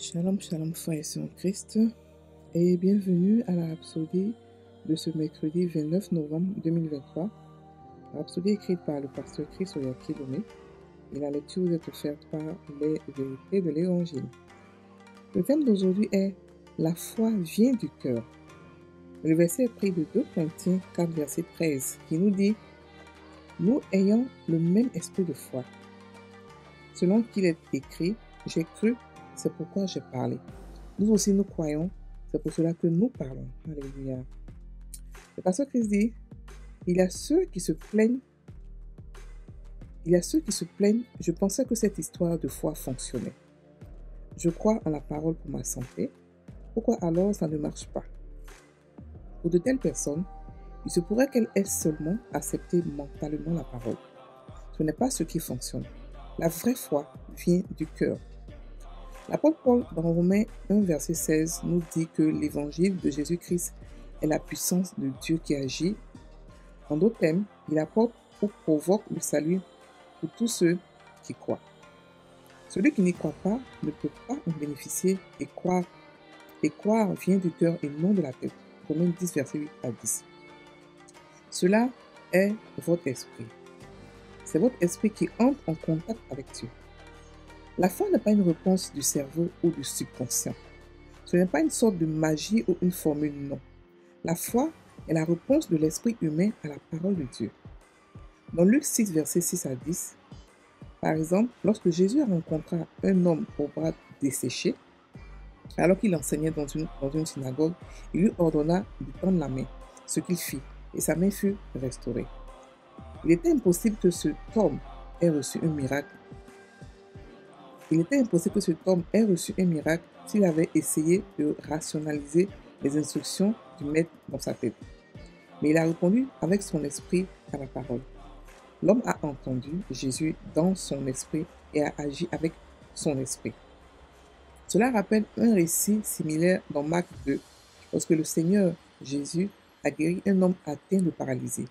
Shalom, shalom, frères et sœurs en Christ, et bienvenue à la Rhapsodie de ce mercredi 29 novembre 2023. La Rhapsodie écrite par le pasteur Chris Oyakilome et la lecture vous est offerte par les vérités de l'Évangile. Le thème d'aujourd'hui est « La foi vient du cœur ». Le verset est pris de 2 Corinthiens 4, verset 13, qui nous dit « Nous ayons le même esprit de foi, selon qu'il est écrit, j'ai cru, c'est pourquoi j'ai parlé. Nous aussi nous croyons, c'est pour cela que nous parlons. » Alléluia. Le pasteur Christ dit, il y a ceux qui se plaignent, je pensais que cette histoire de foi fonctionnait. Je crois en la parole pour ma santé, pourquoi alors ça ne marche pas? Pour de telles personnes, il se pourrait qu'elles aient seulement accepté mentalement la parole. Ce n'est pas ce qui fonctionne. La vraie foi vient du cœur. L'apôtre Paul, dans Romains 1, verset 16, nous dit que l'évangile de Jésus-Christ est la puissance de Dieu qui agit. En d'autres termes, il apporte ou provoque le salut pour tous ceux qui croient. Celui qui n'y croit pas ne peut pas en bénéficier et croire vient du cœur et non de la tête. Romains 10, verset 8 à 10. Cela est votre esprit. C'est votre esprit qui entre en contact avec Dieu. La foi n'est pas une réponse du cerveau ou du subconscient. Ce n'est pas une sorte de magie ou une formule, non. La foi est la réponse de l'esprit humain à la parole de Dieu. Dans Luc 6, versets 6 à 10, par exemple, lorsque Jésus rencontra un homme au bras desséché, alors qu'il enseignait dans une synagogue, il lui ordonna de tendre la main, ce qu'il fit, et sa main fut restaurée. Il était impossible que cet homme ait reçu un miracle. S'il avait essayé de rationaliser les instructions du maître dans sa tête. Mais il a répondu avec son esprit à la parole. L'homme a entendu Jésus dans son esprit et a agi avec son esprit. Cela rappelle un récit similaire dans Marc 2, lorsque le Seigneur Jésus a guéri un homme atteint de paralysie.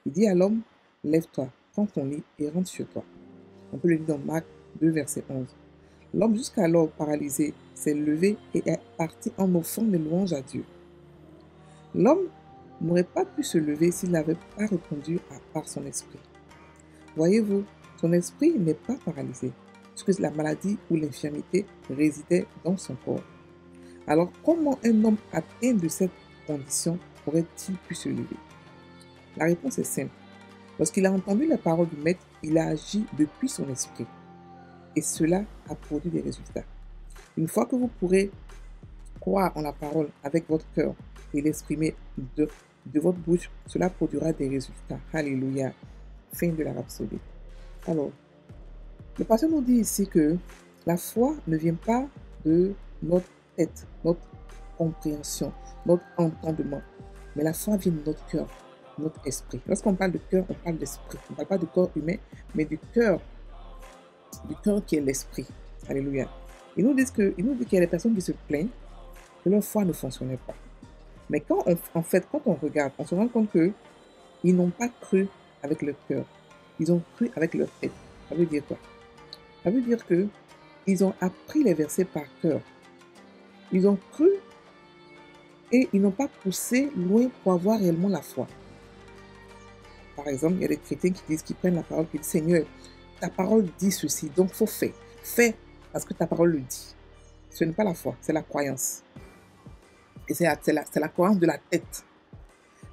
Il dit à l'homme, « Lève-toi, prends ton lit et rentre chez toi. » On peut le lire dans Marc 2, verset 11. L'homme, jusqu'alors paralysé, s'est levé et est parti en offrant des louanges à Dieu. L'homme n'aurait pas pu se lever s'il n'avait pas répondu par son esprit. Voyez-vous, son esprit n'est pas paralysé, puisque la maladie ou l'infirmité résidait dans son corps. Alors, comment un homme atteint de cette condition aurait-il pu se lever? La réponse est simple. Lorsqu'il a entendu la parole du Maître, il a agi depuis son esprit. Et cela a produit des résultats. Une fois que vous pourrez croire en la parole avec votre cœur et l'exprimer de votre bouche, cela produira des résultats. Alléluia. Fin de la rhapsodie. Alors, le pasteur nous dit ici que la foi ne vient pas de notre tête, notre compréhension, notre entendement, mais la foi vient de notre cœur, notre esprit. Lorsqu'on parle de cœur, on parle d'esprit. On ne parle pas du corps humain, mais du cœur qui est l'esprit. Alléluia. Il nous dit qu'il y a des personnes qui se plaignent que leur foi ne fonctionnait pas. Mais quand on regarde, on se rend compte qu'ils n'ont pas cru avec leur cœur. Ils ont cru avec leur tête. Ça veut dire quoi? Ça veut dire qu'ils ont appris les versets par cœur. Ils ont cru et ils n'ont pas poussé loin pour avoir réellement la foi. Par exemple, il y a des chrétiens qui prennent la parole, qui disent, Seigneur, ta parole dit ceci, donc il faut faire. Fais parce que ta parole le dit. Ce n'est pas la foi, c'est la croyance. Et c'est la croyance de la tête.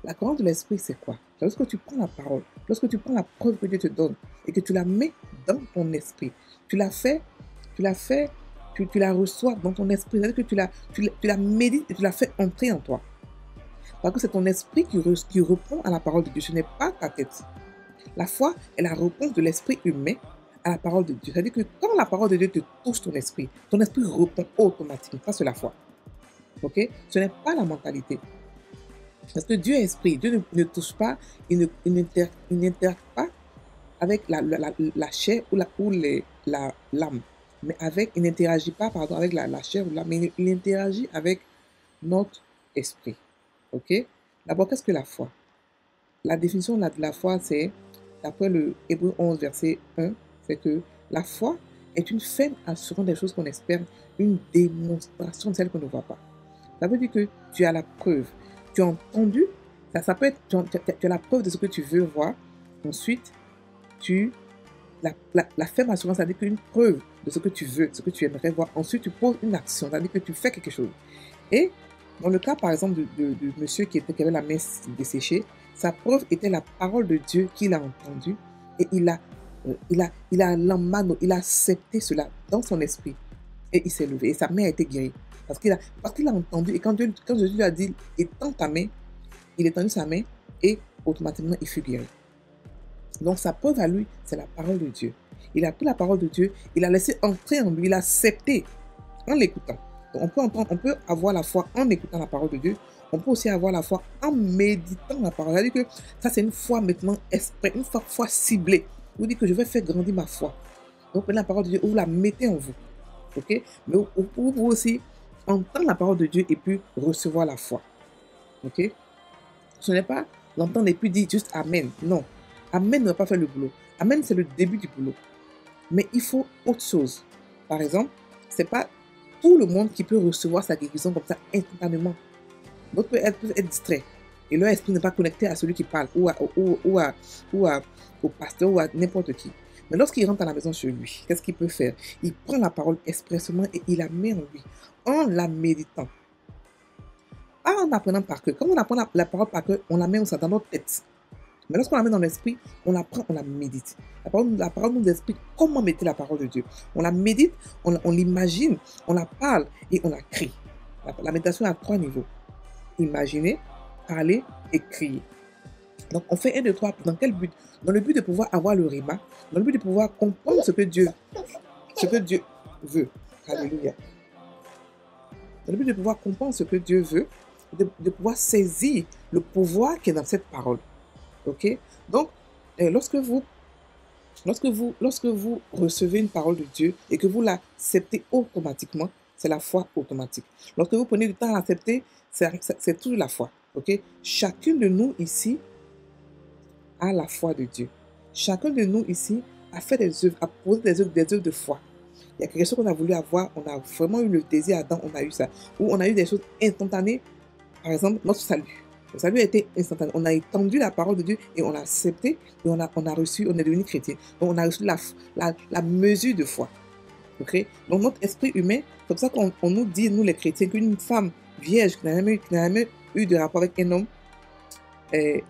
La croyance de l'esprit, c'est quoi? Lorsque tu prends la parole, lorsque tu prends la preuve que Dieu te donne et que tu la mets dans ton esprit, tu la reçois dans ton esprit, c'est-à-dire que tu la médites et tu la fais entrer en toi. Parce que c'est ton esprit qui répond à la parole de Dieu, ce n'est pas ta tête. La foi est la réponse de l'esprit humain à la parole de Dieu. C'est-à-dire que quand la parole de Dieu te touche ton esprit répond automatiquement. Ça, c'est la foi. Ok? Ce n'est pas la mentalité. Parce que Dieu est esprit. Dieu ne touche pas, il n'interagit pas avec la chair ou l'âme. Mais il n'interagit pas avec la chair ou l'âme, mais il interagit avec notre esprit. Ok? D'abord, qu'est-ce que la foi? La définition de la foi, c'est, d'après le Hébreu 11, verset 1, c'est que la foi est une ferme assurance des choses qu'on espère, une démonstration de celles qu'on ne voit pas. Ça veut dire que tu as la preuve. Tu as entendu, ça peut être, tu as la preuve de ce que tu veux voir. Ensuite, la ferme assurance, ça veut dire qu'une preuve de ce que tu veux, ce que tu aimerais voir. Ensuite, tu poses une action, ça veut dire que tu fais quelque chose. Et dans le cas, par exemple, de monsieur qui avait la main desséchée, sa preuve était la parole de Dieu qu'il a entendue et il a accepté cela dans son esprit et il s'est levé et sa main a été guérie parce qu'il a entendu et quand Jésus lui a dit étends ta main, il a étendu sa main et automatiquement il fut guéri. Donc sa preuve à lui, c'est la parole de Dieu. Il a pris la parole de Dieu, il a laissé entrer en lui, il a accepté en l'écoutant. Donc on peut avoir la foi en écoutant la parole de Dieu. On peut aussi avoir la foi en méditant la parole. C'est-à-dire que ça, c'est une foi maintenant exprès, une foi ciblée. Vous dites que je vais faire grandir ma foi. Donc prenez la parole de Dieu, vous la mettez en vous. Ok? Mais vous pouvez aussi entendre la parole de Dieu et puis recevoir la foi. Ok? Ce n'est pas l'entendre et puis dire juste Amen. Non. Amen ne va pas faire le boulot. Amen, c'est le début du boulot. Mais il faut autre chose. Par exemple, c'est pas tout le monde qui peut recevoir sa guérison comme ça instantanément. D'autres peuvent être distraits. Et leur esprit n'est pas connecté à celui qui parle, au pasteur, ou à n'importe qui. Mais lorsqu'il rentre à la maison chez lui, qu'est-ce qu'il peut faire? Il prend la parole expressément et il la met en lui, en la méditant. Pas en apprenant par cœur. Quand on apprend la parole par cœur, on la met dans notre tête. Mais lorsqu'on la met dans l'esprit, on la prend, on la médite. La parole nous explique comment méditer la parole de Dieu. On la médite, on l'imagine, on la parle et on la crie. La méditation a 3 niveaux. Imaginer, parler et crier. Donc on fait 1, 2, 3. Dans quel but? Dans le but de pouvoir avoir le rima, dans le but de pouvoir comprendre ce que Dieu veut. Alléluia. Dans le but de pouvoir comprendre ce que Dieu veut, de pouvoir saisir le pouvoir qui est dans cette parole. Ok? Donc, lorsque vous recevez une parole de Dieu et que vous l'acceptez automatiquement, c'est la foi automatique. Lorsque vous prenez du temps à l'accepter, c'est toujours la foi. Ok? Chacun de nous ici a la foi de Dieu. Chacun de nous ici a fait des œuvres, a posé des œuvres de foi. Il y a quelque chose qu'on a voulu avoir, on a vraiment eu le désir Adam, on a eu ça. Ou on a eu des choses instantanées, par exemple, notre salut. Le salut a été instantané. On a entendu la parole de Dieu et on l'a accepté et on a reçu, on est devenu chrétien. Donc on a reçu la mesure de foi. Okay? Donc notre esprit humain, c'est comme ça qu'on nous dit, nous les chrétiens, qu'une femme vierge qui n'a jamais eu de rapport avec un homme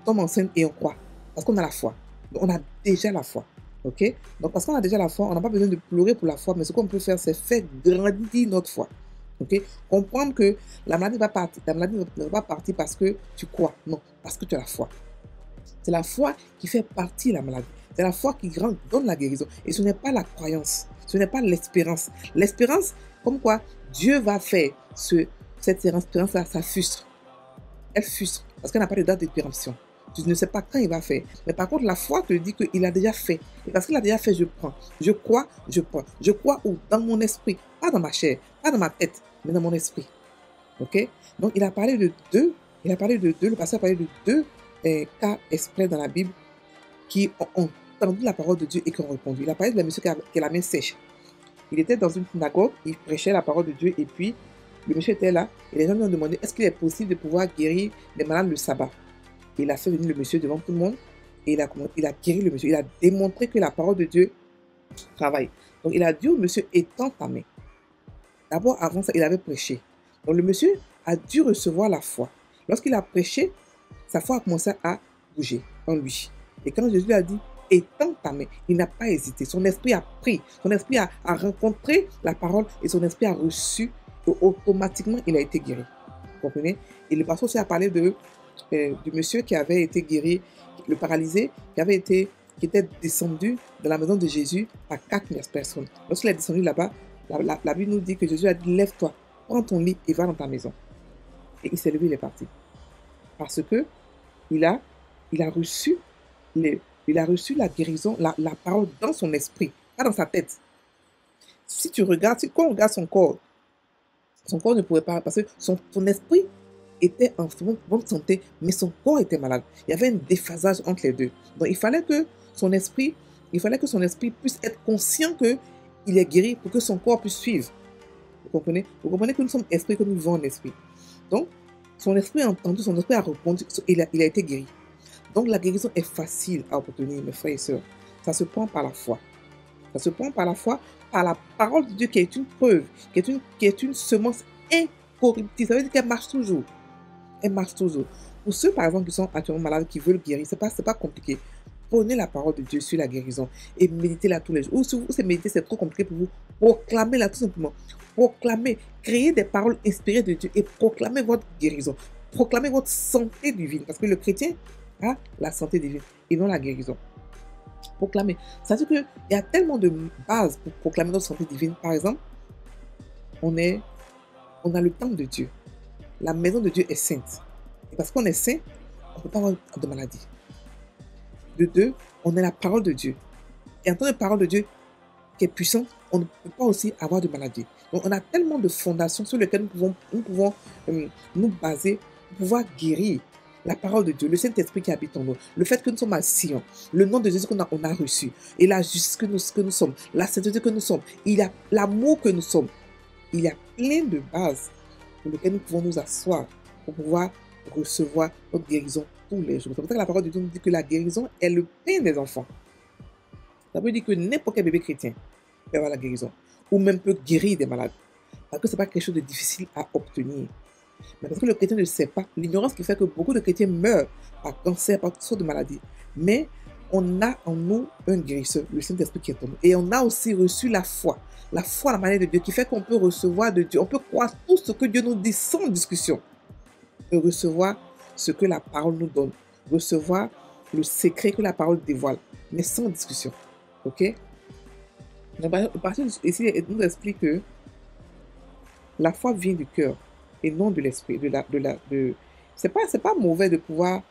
tombe enceinte et on croit. Parce qu'on a la foi. Donc on a déjà la foi. Ok? Donc parce qu'on a déjà la foi, on n'a pas besoin de pleurer pour la foi, mais ce qu'on peut faire, c'est faire grandir notre foi. Okay? Comprendre que la maladie va partir. La maladie ne va pas partir parce que tu crois. Non, parce que tu as la foi. C'est la foi qui fait partie de la maladie. C'est la foi qui donne la guérison. Et ce n'est pas la croyance. Ce n'est pas l'espérance. L'espérance, comme quoi Dieu va faire cette espérance-là, ça frustre. Elle frustre parce qu'elle n'a pas de date de péremption. Tu ne sais pas quand il va faire. Mais par contre, la foi te dit qu'il a déjà fait. Et parce qu'il a déjà fait, je prends. Je crois, je prends. Je crois où? Dans mon esprit. Pas dans ma chair, pas dans ma tête, mais dans mon esprit. Ok? Donc, il a parlé de deux. Le pasteur a parlé de 2 cas exprès dans la Bible qui ont entendu la parole de Dieu et qui ont répondu. Il a parlé de la monsieur qui a la main sèche. Il était dans une synagogue, il prêchait la parole de Dieu et puis le monsieur était là et les gens lui ont demandé est-ce qu'il est possible de pouvoir guérir les malades le sabbat. Et il a fait venir le monsieur devant tout le monde et il a guéri le monsieur. Il a démontré que la parole de Dieu travaille. Donc il a dit au monsieur étends ta main. D'abord, avant ça, il avait prêché. Donc le monsieur a dû recevoir la foi. Lorsqu'il a prêché, sa foi a commencé à bouger en lui. Et quand Jésus lui a dit étends ta main, il n'a pas hésité. Son esprit a pris, son esprit a rencontré la parole et son esprit a reçu. Et automatiquement, il a été guéri. Vous comprenez? Et le pasteur aussi a parlé du monsieur qui avait été guéri, le paralysé, qui était descendu dans la maison de Jésus par 4 personnes. Lorsqu'il est descendu là-bas, la Bible nous dit que Jésus a dit lève-toi, prends ton lit et va dans ta maison. Et il s'est levé, il est parti. Parce que il a reçu la guérison, la parole dans son esprit, pas dans sa tête. Si tu regardes, quand on regarde son corps ne pouvait pas, parce que son esprit était en bonne santé, mais son corps était malade. Il y avait un déphasage entre les deux. Donc il fallait que son esprit puisse être conscient que il est guéri pour que son corps puisse suivre. Vous comprenez? Vous comprenez que nous sommes esprit, que nous vivons en esprit. Donc, son esprit a entendu, son esprit a répondu, il a été guéri. Donc, la guérison est facile à obtenir, mes frères et sœurs. Ça se prend par la foi. Ça se prend par la foi, par la parole de Dieu qui est une preuve, qui est une semence incorruptible. Ça veut dire qu'elle marche toujours. Elle marche toujours. Pour ceux, par exemple, qui sont actuellement malades, qui veulent guérir, c'est pas compliqué. Prenez la parole de Dieu sur la guérison et méditez-la tous les jours. Ou si vous méditez, c'est trop compliqué pour vous, proclamez-la tout simplement. Proclamez, créez des paroles inspirées de Dieu et proclamez votre guérison. Proclamez votre santé divine. Parce que le chrétien a la santé divine et non la guérison. Proclamer. Ça veut dire qu'il y a tellement de bases pour proclamer notre santé divine. Par exemple, on a le temple de Dieu. La maison de Dieu est sainte. Et parce qu'on est saint, on ne peut pas avoir de maladie. De deux, on a la parole de Dieu. Et en tant que parole de Dieu qui est puissante, on ne peut pas aussi avoir de maladie. Donc, on a tellement de fondations sur lesquelles nous pouvons nous baser pour pouvoir guérir. La parole de Dieu, le Saint-Esprit qui habite en nous, le fait que nous sommes à Sion, le nom de Jésus qu'on a reçu, et la justice que nous sommes, la sainteté que nous sommes, il y a l'amour que nous sommes. Il y a plein de bases pour lesquelles nous pouvons nous asseoir pour pouvoir recevoir notre guérison tous les jours. C'est pour ça que la parole de Dieu nous dit que la guérison est le pain des enfants. Ça veut dire que n'importe quel bébé chrétien peut avoir la guérison, ou même peut guérir des malades. Parce que ce n'est pas quelque chose de difficile à obtenir. Mais parce que le chrétien ne sait pas, l'ignorance qui fait que beaucoup de chrétiens meurent par cancer, par toutes sortes de maladies. Mais on a en nous un guérisseur, le Saint-Esprit qui est en nous. Et on a aussi reçu la foi à la manière de Dieu, qui fait qu'on peut recevoir de Dieu, on peut croire tout ce que Dieu nous dit sans discussion. Et recevoir ce que la parole nous donne, recevoir le secret que la parole dévoile, mais sans discussion. Ok? Donc, le passage ici nous explique que la foi vient du cœur et non de l'esprit. C'est pas mauvais de pouvoir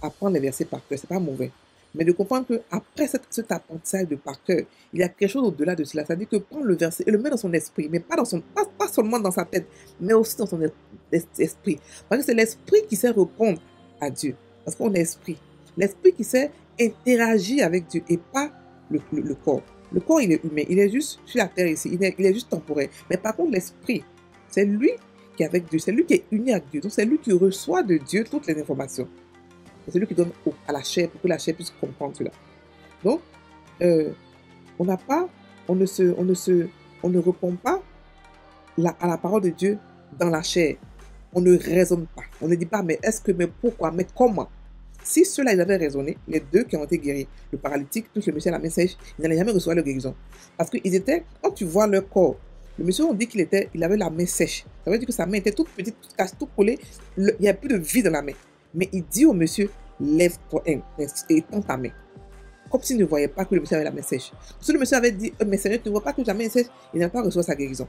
apprendre les versets par cœur, c'est pas mauvais. Mais de comprendre qu'après cet apprentissage de par cœur, il y a quelque chose au-delà de cela. C'est-à-dire que prendre le verset et le mettre dans son esprit, mais pas seulement dans sa tête, mais aussi dans son esprit. Parce que c'est l'esprit qui sait répondre à Dieu. Parce qu'on est esprit. L'esprit qui sait interagir avec Dieu et pas le corps. Le corps, il est humain. Il est juste sur la terre ici. Il est juste temporaire. Mais par contre, l'esprit, c'est lui qui est avec Dieu. C'est lui qui est uni avec Dieu. Donc, c'est lui qui reçoit de Dieu toutes les informations. C'est lui qui donne à la chair pour que la chair puisse comprendre cela. Donc, on ne répond pas à la parole de Dieu dans la chair. On ne raisonne pas. On ne dit pas, mais est-ce que, mais pourquoi, mais comment? Si ceux-là, ils avaient raisonné, les deux qui ont été guéris, le paralytique, plus le monsieur à la main sèche, ils n'allaient jamais recevoir leur guérison. Parce qu'ils étaient, quand tu vois leur corps, le monsieur, on dit il avait la main sèche. Ça veut dire que sa main était toute petite, toute casse, toute collée. Il n'y a plus de vie dans la main. Mais il dit au monsieur, lève-toi et tends ta main. Comme s'il ne voyait pas que le monsieur avait la main sèche. Si le monsieur avait dit, mais Seigneur, tu ne vois pas que ta main est sèche, il n'a pas reçu sa guérison.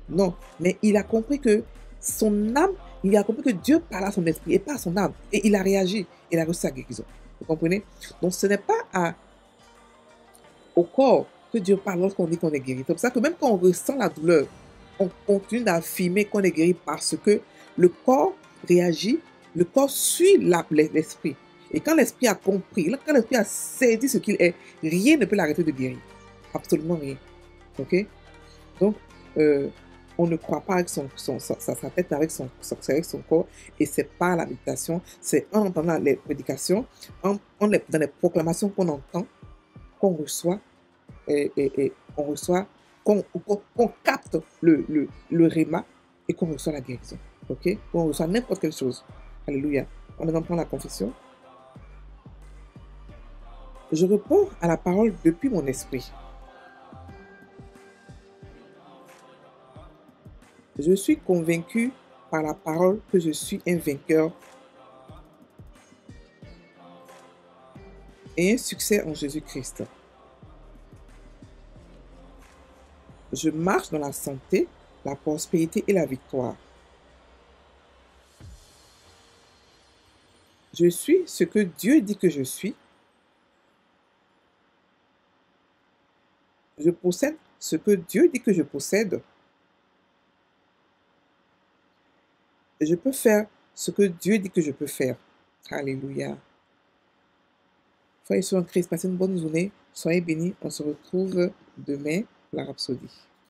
Non, mais il a compris que son âme, il a compris que Dieu parle à son esprit et pas à son âme. Et il a réagi, il a reçu sa guérison. Vous comprenez? Donc ce n'est pas au corps que Dieu parle lorsqu'on dit qu'on est guéri. C'est pour ça que même quand on ressent la douleur, on continue d'affirmer qu'on est guéri parce que le corps réagit, le corps suit l'esprit. Et quand l'esprit a compris, quand l'esprit a saisi ce qu'il est, rien ne peut l'arrêter de guérir. Absolument rien. Ok? Donc, on ne croit pas avec sa tête, avec son corps. Et c'est pas la méditation, c'est en entendant les prédications, dans les proclamations qu'on entend, qu'on reçoit, et on reçoit, qu'on capte le réma et qu'on reçoit la guérison. Ok? Qu'on reçoit n'importe quelle chose. Alléluia. On va maintenant prendre la confession. Je réponds à la parole depuis mon esprit. Je suis convaincu par la parole que je suis un vainqueur et un succès en Jésus-Christ. Je marche dans la santé, la prospérité et la victoire. Je suis ce que Dieu dit que je suis. Je possède ce que Dieu dit que je possède. Je peux faire ce que Dieu dit que je peux faire. Alléluia. Frères et sœurs en Christ, passez une bonne journée. Soyez bénis. On se retrouve demain la Rhapsodie.